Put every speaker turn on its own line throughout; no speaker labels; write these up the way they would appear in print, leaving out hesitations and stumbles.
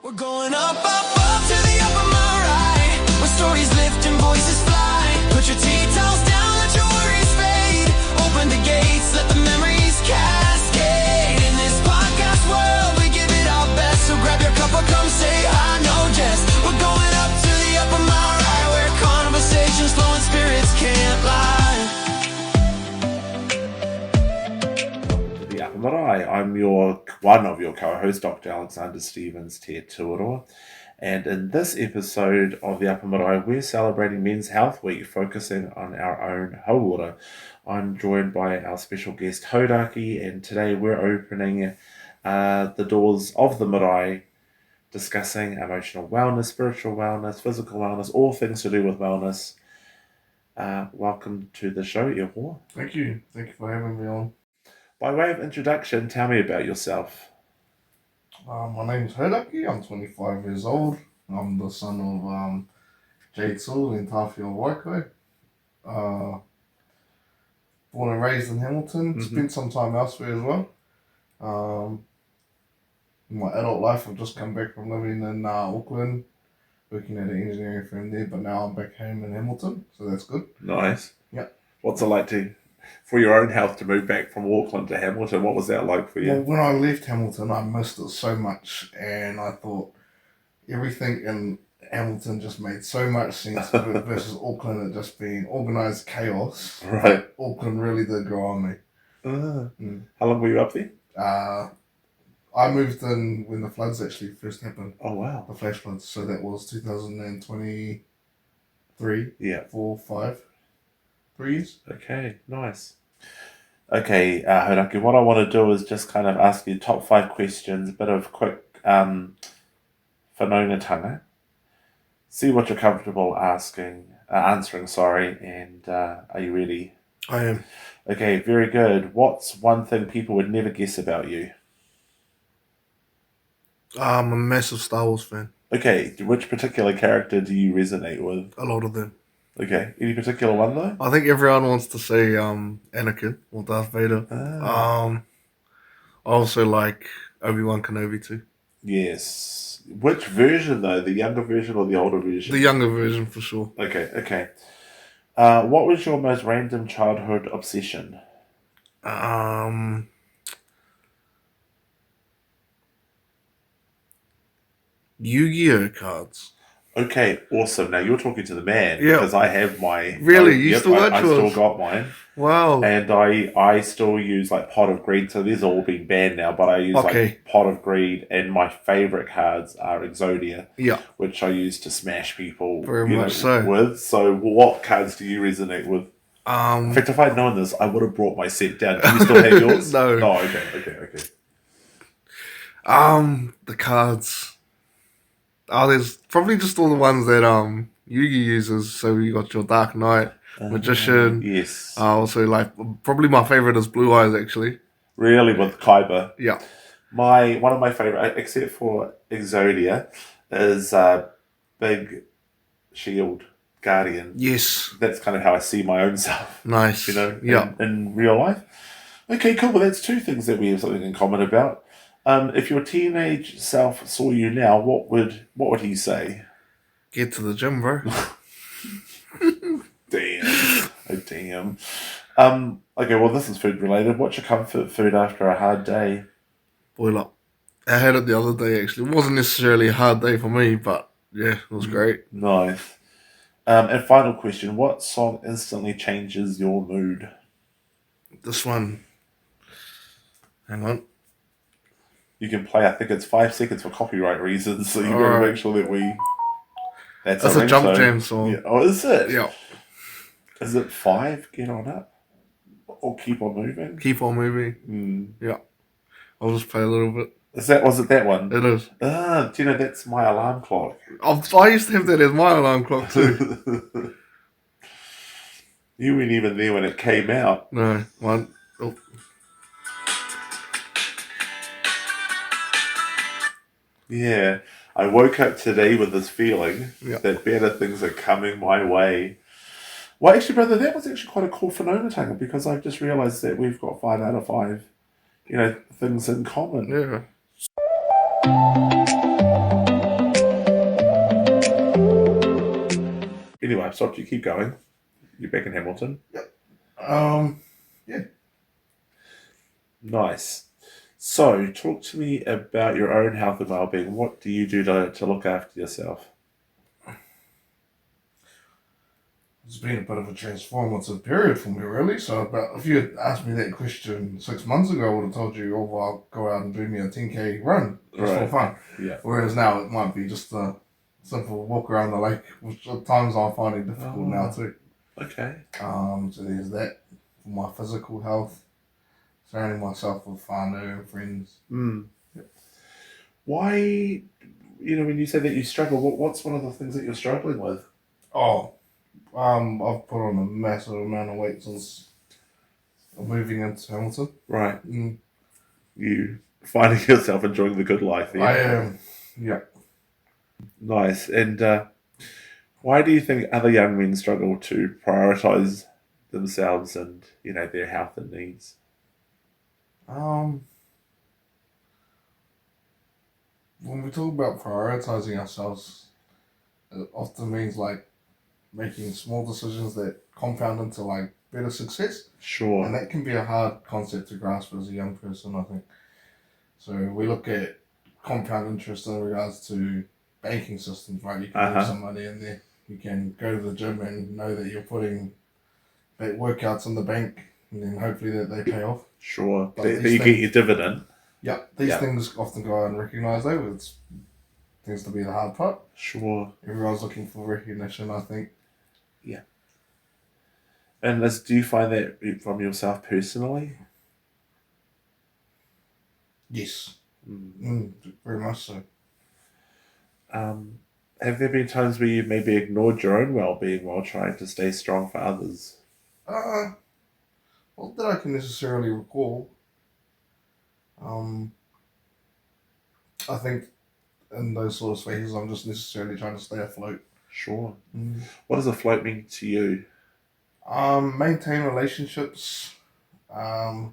We're going up, up, up to the Upper Marae, where stories lift and voices fly. Put your tea towels down, let your worries fade. Open the gates, let the memories cascade. In this podcast world, we give it our best. So grab your cup or come say hi, no jest. We're going up to the Upper Marae, where conversations flow and spirits can't lie.
The Upper Marae. I'm one of your co-hosts, Dr. Alexander Stevens, Te Tuaroa. And in this episode of the Upper Marae, we're celebrating Men's Health Week, focusing on our own hauora. I'm joined by our special guest, Hauraki, and today we're opening the doors of the marae, discussing emotional wellness, spiritual wellness, physical wellness, all things to do with wellness. Welcome to the show, Iho.
Thank you. Thank you for having me on.
By way of introduction, tell me about yourself.
My name's Hauraki. I'm 25 years old. I'm the son of Jayden and Tāne Waikato. Born and raised in Hamilton. Spent some time elsewhere as well. In my adult life, I've just come back from living in Auckland, working at an engineering firm there, but now I'm back home in Hamilton, so that's good.
Nice.
Yeah.
What's it like for your own health to move back from Auckland to Hamilton? What was that like for you?
Well, when I left Hamilton, I missed it so much, and I thought everything in Hamilton just made so much sense versus Auckland, it just being organised chaos.
Right.
Auckland really did grow on me.
How long were you up there?
I moved in when the floods actually first happened.
Oh, wow.
The flash floods. So that was 2023.
Yeah.
4, 5, 3 years.
Okay, nice. Okay, Hauraki, what I want to do is just kind of ask you top 5 questions, a bit of quick whanaungatanga. See what you're comfortable answering, and are you ready?
I am.
Okay, very good. What's one thing people would never guess about you?
I'm a massive Star Wars fan.
Okay, which particular character do you resonate with?
A lot of them.
Okay, any particular one though?
I think everyone wants to say Anakin or Darth Vader. I also like Obi-Wan Kenobi too.
Yes. Which version though? The younger version or the older version?
The younger version for sure.
Okay. What was your most random childhood obsession?
Yu-Gi-Oh cards.
Okay, awesome. Now you're talking to the man,
Yeah.
because I have my.
Really? You still got
I
yours?
still got mine.
Wow.
And I still use like Pot of Greed, so these are all being banned now, but I use like Pot of Greed, and my favourite cards are Exodia,
Yeah.
which I use to smash people
Very much so.
with. So what cards do you resonate with? In
Um.
fact, if I'd known this, I would have brought my set down. Do you still have yours?
No.
Oh, okay.
The cards. There's probably just all the ones that Yugi uses. So you got your Dark Knight, Magician.
Yes.
Also, like probably my favorite is Blue Eyes actually.
Really, with Kaiba.
Yeah.
One of my favorite, except for Exodia, is Big Shield Guardian.
Yes.
That's kind of how I see my own self.
Nice. Yeah.
In real life. Okay, cool. Well, that's 2 things that we have something in common about. If your teenage self saw you now, what would he say?
Get to the gym, bro.
Damn. Oh, damn. Okay, well, this is food related. What's your comfort food after a hard day?
Boil up. I had it the other day actually. It wasn't necessarily a hard day for me, but yeah, it was great.
Nice. And final question, what song instantly changes your mood?
This one. Hang on.
You can play, I think it's 5 seconds for copyright reasons, so you got to
Alright.
make sure that we...
That's a Jump Jam song.
Yeah. Oh, is it?
Yeah.
Is it 5? Get on up? Or Keep on Moving?
Keep on moving. Yeah. I'll just play a little bit.
Was it that one?
It is.
Do you know that's my alarm clock?
I used to have that as my alarm clock too.
You weren't even there when it came out.
No, one. Oh.
Yeah. I woke up today with this feeling
Yeah.
that better things are coming my way. Well, actually, brother, that was actually quite a cool whanaungatanga, because I've just realised that we've got 5 out of 5, things in common.
Yeah.
anyway, I've stopped you. Keep going. You're back in Hamilton.
Yeah.
Nice. So, talk to me about your own health and well-being. What do you do to look after yourself?
It's been a bit of a transformative period for me, really. So, if you had asked me that question 6 months ago, I would have told you, oh, well, I'll go out and do me a 10K run just for fun.
Yeah.
Whereas now it might be just a simple walk around the lake, which at times I'm finding difficult now too.
Okay.
So there's that for my physical health. Surrounding myself with Tāne and friends.
Why, when you say that you struggle, what's one of the things that you're struggling with?
I've put on a massive amount of weight since moving into Hamilton.
Right. You finding yourself enjoying the good life there?
I am, yeah.
Nice. And why do you think other young men struggle to prioritise themselves and, their health and needs?
When we talk about prioritising ourselves, it often means like making small decisions that compound into like better success.
Sure.
And that can be a hard concept to grasp as a young person, I think. So we look at compound interest in regards to banking systems, right? You can put some money in there. You can go to the gym and know that you're putting workouts in the bank, and then hopefully that they pay off.
Sure. That you get your dividend.
Yeah. These things often go unrecognised though. It tends to be the hard part.
Sure.
Everyone's looking for recognition, I think.
Yeah. And do you find that from yourself personally?
Yes. Very much so.
Have there been times where you've maybe ignored your own well-being while trying to stay strong for others?
Not that I can necessarily recall. I think in those sort of spaces, I'm just necessarily trying to stay afloat.
Sure. What does afloat mean to you?
Maintain relationships. I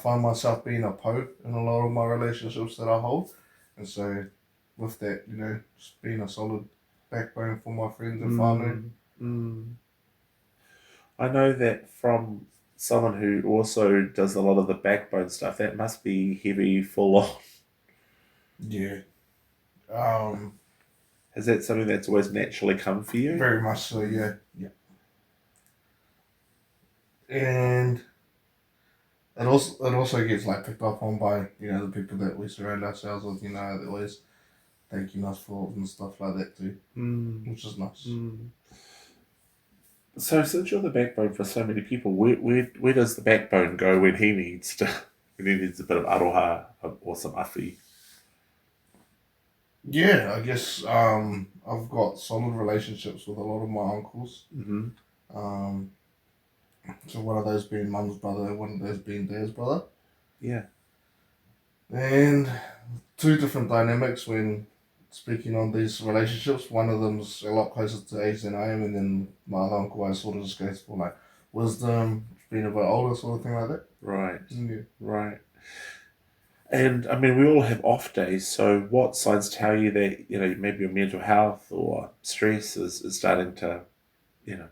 find myself being a po in a lot of my relationships that I hold. And so with that, just being a solid backbone for my friends and family.
I know that from someone who also does a lot of the backbone stuff, that must be heavy, full on.
Yeah.
Is that something that's always naturally come for you?
Very much so, yeah. Yeah. And it also gets like picked up on by, the people that we surround ourselves with, they're always thanking us for it and stuff like that too. Which is nice.
So since you're the backbone for so many people, where does the backbone go when he needs a bit of aroha or some afi?
Yeah, I guess I've got solid relationships with a lot of my uncles. So one of those being Mum's brother, one of those being Dad's brother.
Yeah.
And two different dynamics when speaking on these relationships. One of them's a lot closer to age than I am, and then my other uncle I sort of just goes for like wisdom, being a bit older, sort of thing like that.
Right.
Yeah.
Right. And I mean, we all have off days. So, what signs tell you that maybe your mental health or stress is starting to,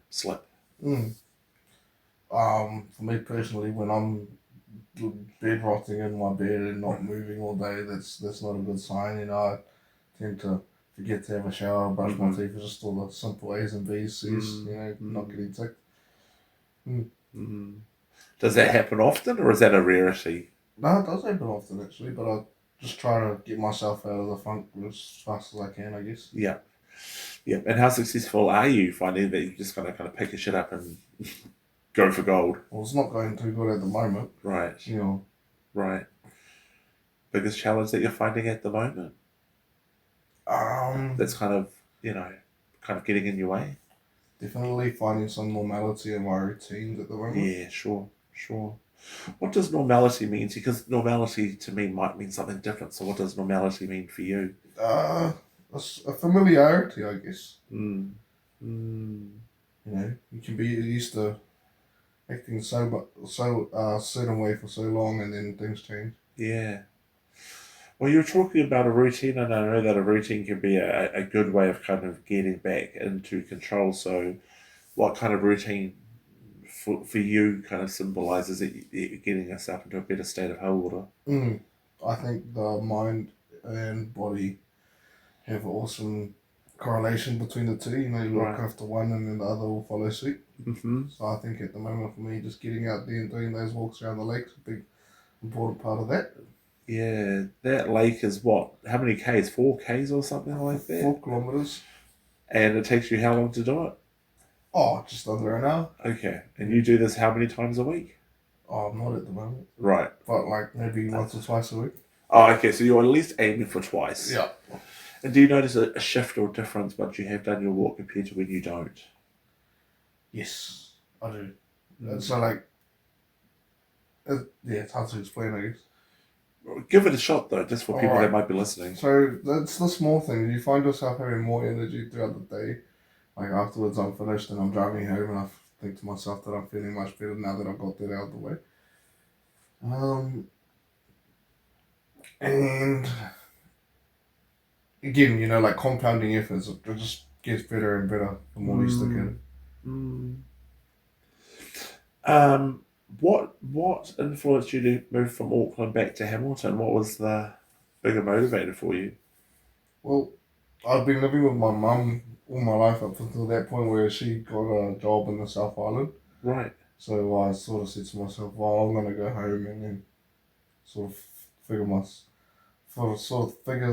slip?
For me personally, when I'm bed rotting in my bed and not moving all day, that's not a good sign. I tend to forget to have a shower, brush my teeth, just all the simple A's and B's, C's, not getting ticked.
Does that happen often, or is that a rarity?
No, it does happen often actually, but I just try to get myself out of the funk as fast as I can, I guess.
Yeah. Yeah. And how successful are you finding that you're just going to kind of pick your shit up and go for gold?
Well, it's not going too good at the moment.
Right. Right. Biggest challenge that you're finding at the moment? That's kind of getting in your way?
Definitely finding some normality in my routines at the moment.
Yeah, sure. What does normality mean? Because normality to me might mean something different. So what does normality mean for you?
A familiarity, I guess.
You
can be used to acting so certain way for so long, and then things change.
Yeah. Well, you were talking about a routine, and I know that a routine can be a good way of kind of getting back into control. So, what kind of routine for you kind of symbolises it getting yourself into a better state of haura?
I think the mind and body have awesome correlation between the two. You know, you look
Right.
after one and then the other will follow suit.
Mm-hmm.
So I think at the moment for me, just getting out there and doing those walks around the lake is a big important part of that.
Yeah, that lake is what? How many Ks? 4 Ks or something like that?
4 kilometres.
And it takes you how long to do it?
Oh, just under an hour.
Okay. And you do this how many times a week?
Oh, not at the moment.
Right.
But like maybe once or twice a week.
Oh, okay. So you're at least aiming for twice.
Yeah.
And do you notice a shift or difference once you have done your walk compared to when you don't?
Yes, I do. So like, it's hard to explain, I guess.
Give it a shot though, just for people
Alright.
that might be listening.
So that's the small thing. You find yourself having more energy throughout the day. Like afterwards, I'm finished and I'm driving home, and I think to myself that I'm feeling much better now that I've got that out of the way. And again, you know, like compounding efforts, it just gets better and better the more you stick in.
What influenced you to move from Auckland back to Hamilton? What was the bigger motivator for you?
Well, I've been living with my mum all my life up until that point where she got a job in the South Island.
Right.
So I sort of said to myself, well, I'm going to go home and then sort of figure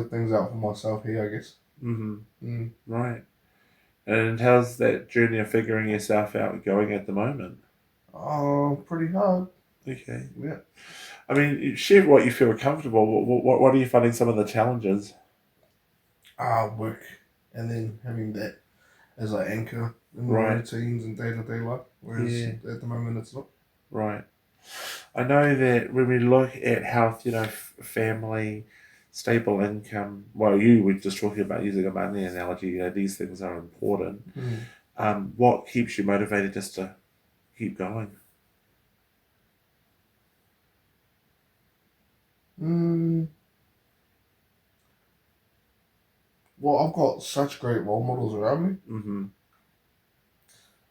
things out for myself here, I guess.
Mm-hmm. Right. And how's that journey of figuring yourself out going at the moment?
Oh, pretty hard.
Okay.
Yeah.
I mean, share what you feel comfortable. What are you finding some of the challenges?
Work, and then having that as an anchor in my
Right.
routines and day-to-day life, whereas at the moment it's not.
Right. I know that when we look at health, family, stable income, well, you were just talking about using a money analogy, these things are important. What keeps you motivated just to keep going?
Well, I've got such great role models around me
Mm-hmm.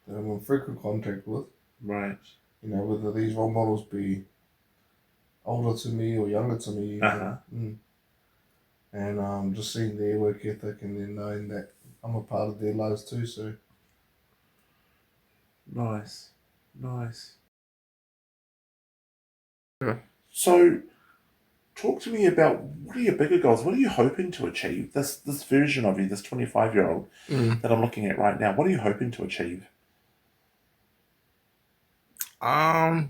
that I'm in frequent contact with.
Right.
You know, whether these role models be older to me or younger to me. Even.
Uh-huh.
And just seeing their work ethic and then knowing that I'm a part of their lives too. So
Nice.
Yeah.
So, talk to me about what are your bigger goals? What are you hoping to achieve? This version of you, this 25-year-old that I'm looking at right now, what are you hoping to achieve?
I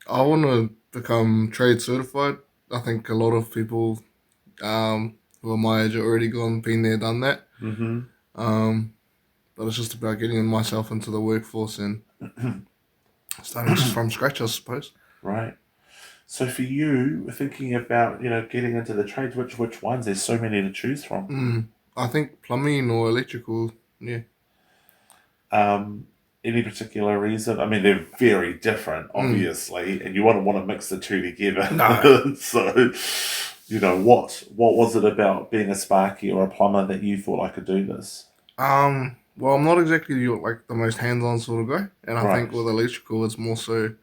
want to become trade certified. I think a lot of people who are my age are already been there, done that.
Mm-hmm.
But it's just about getting myself into the workforce and starting from scratch, I suppose.
Right. So for you, thinking about, getting into the trades, which ones? There's so many to choose from.
I think plumbing or electrical, yeah.
Any particular reason? I mean, they're very different, obviously, and you wouldn't want to mix the two together.
No.
So, what was it about being a sparky or a plumber that you thought I could do this?
Well, I'm not exactly like the most hands-on sort of guy, and I think
Right.
with electrical, it's more so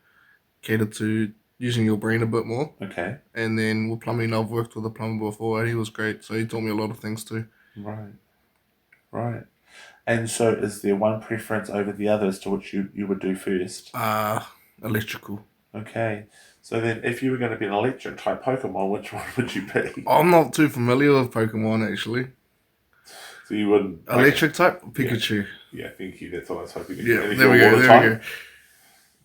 catered to using your brain a bit more.
Okay.
And then with plumbing, I've worked with a plumber before, and he was great, so he taught me a lot of things too.
Right. And so is there one preference over the other as to which you would do first?
Electrical.
Okay. So then if you were going to be an electric type Pokemon, which one would you be?
I'm not too familiar with Pokemon, actually.
So you wouldn't...
Electric type? Pikachu.
Yeah, thank you. That's what I was hoping.
Yeah,
And if
there we
you're
go,
water
there we
type?
go.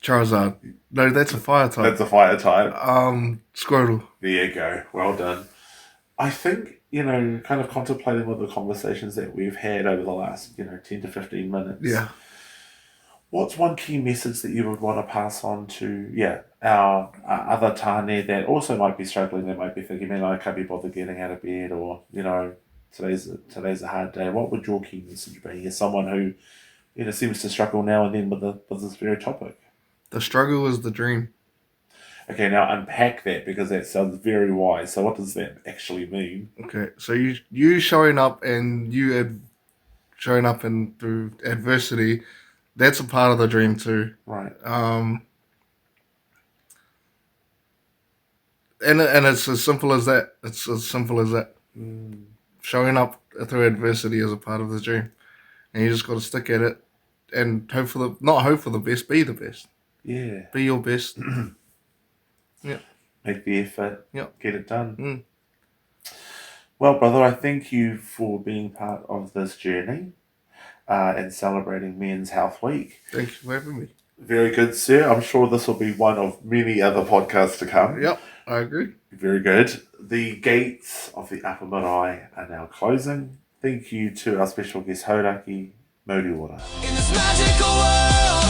Charizard. No, that's a fire type.
That's a fire type.
Squirtle.
There you go. Well done. I think, kind of contemplating with the conversations that we've had over the last, 10 to 15 minutes.
Yeah.
What's one key message that you would want to pass on to, our other Tāne that also might be struggling, that might be thinking, man, I can't be bothered getting out of bed, or, today's a hard day. What would your key message be as someone who, seems to struggle now and then with this very topic?
The struggle is the dream.
Okay, now unpack that because that sounds very wise. So what does that actually mean?
Okay, so you showing up and showing up and through adversity, that's a part of the dream too.
Right.
And it's as simple as that. It's as simple as that. Showing up through adversity is a part of the dream, and you just got to stick at it and not hope for the best, be the best.
Yeah.
Be your best. Yeah.
Make the effort.
Yeah.
Get it done. Well, brother, I thank you for being part of this journey and celebrating Men's Health Week.
Thank you for having me.
Very good, sir. I'm sure this will be one of many other podcasts to come.
Yep, I agree.
Very good. The gates of the Upper Marae are now closing. Thank you to our special guest, Hauraki. Mōri ora.
In this magical world.